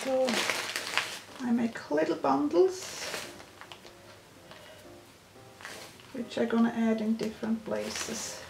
So I make little bundles, which I'm gonna add in different places.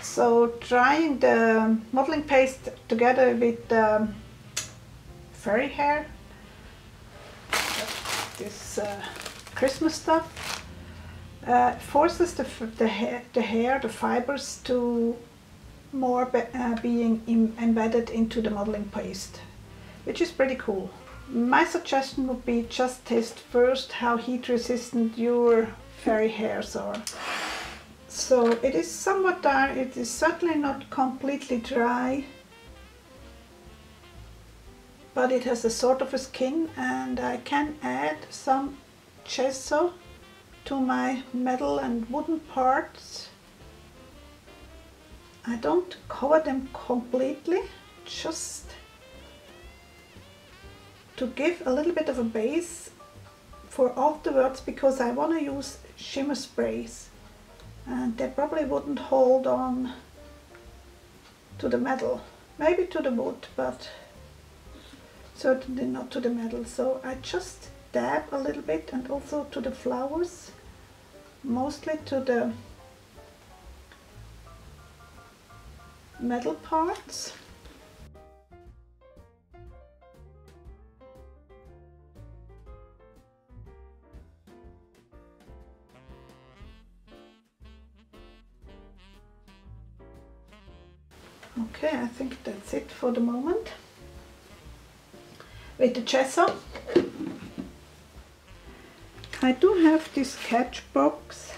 So drying the modeling paste together with the fairy hair, this Christmas stuff, forces the hair, the fibers to more being embedded into the modeling paste, which is pretty cool. My suggestion would be just test first how heat resistant your fairy hairs are. So it is somewhat dark, it is certainly not completely dry, but it has a sort of a skin, and I can add some gesso to my metal and wooden parts. I don't cover them completely, just to give a little bit of a base for afterwards, because I want to use shimmer sprays. And they probably wouldn't hold on to the metal, maybe to the wood, but certainly not to the metal. So I just dab a little bit, and also to the flowers, mostly to the metal parts. Okay, I think that's it for the moment. With the gesso, I do have this sketch box.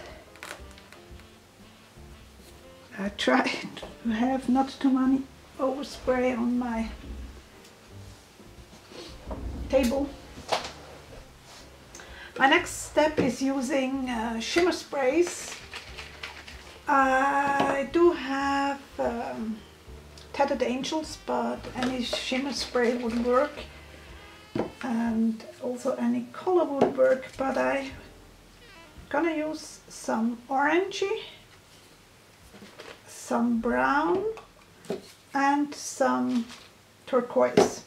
I try to have not too many overspray on my table. My next step is using shimmer sprays. I do have Tattered Angels, but any shimmer spray would work, and also any color would work, but I'm gonna use some orangey, some brown, and some turquoise.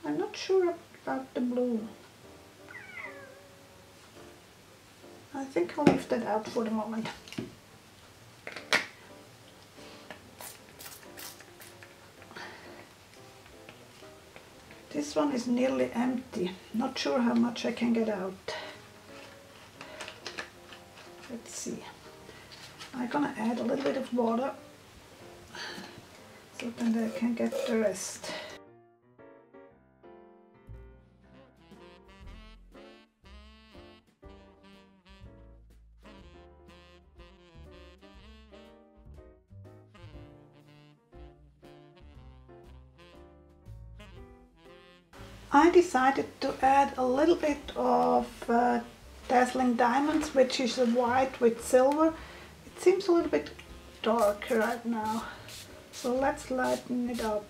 I'm not sure about the blue. I think I'll leave that out for the moment. This one is nearly empty. Not sure how much I can get out. Let's see. I'm gonna add a little bit of water so that I can get the rest. I decided to add a little bit of Dazzling Diamonds, which is a white with silver. It seems a little bit dark right now, so let's lighten it up.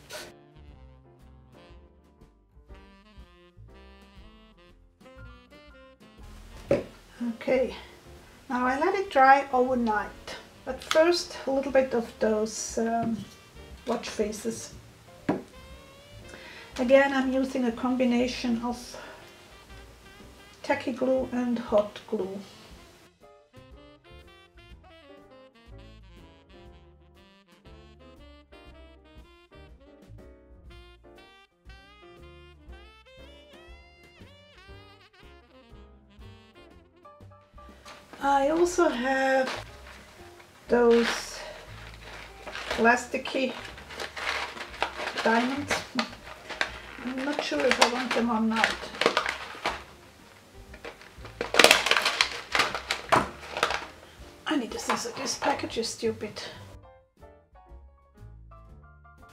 Okay, now I let it dry overnight, but first a little bit of those watch faces. Again, I'm using a combination of tacky glue and hot glue. I also have those plasticky diamonds. I'm not sure if I want them or not. I need a scissor. This package is stupid.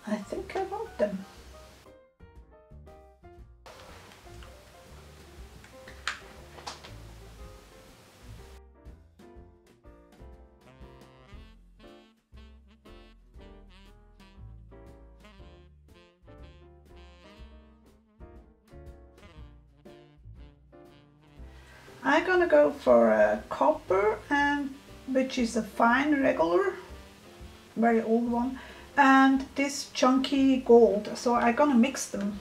I think I want them. I'm gonna go for a copper, and which is a fine regular, very old one, and this chunky gold. So I'm gonna mix them.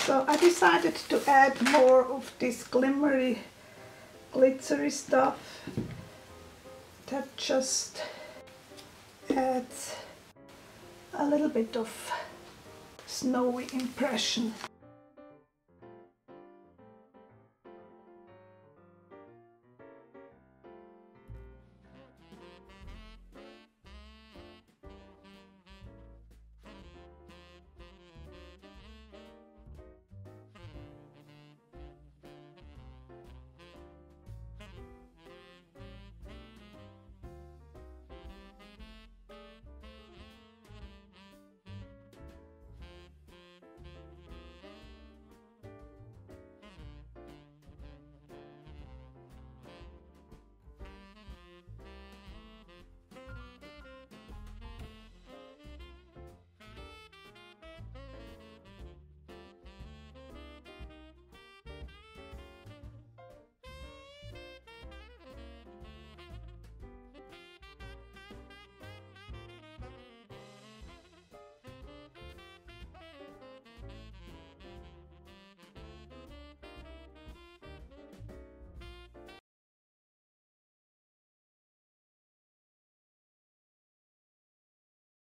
So I decided to add more of this glimmery, glittery stuff that just adds a little bit of snowy impression.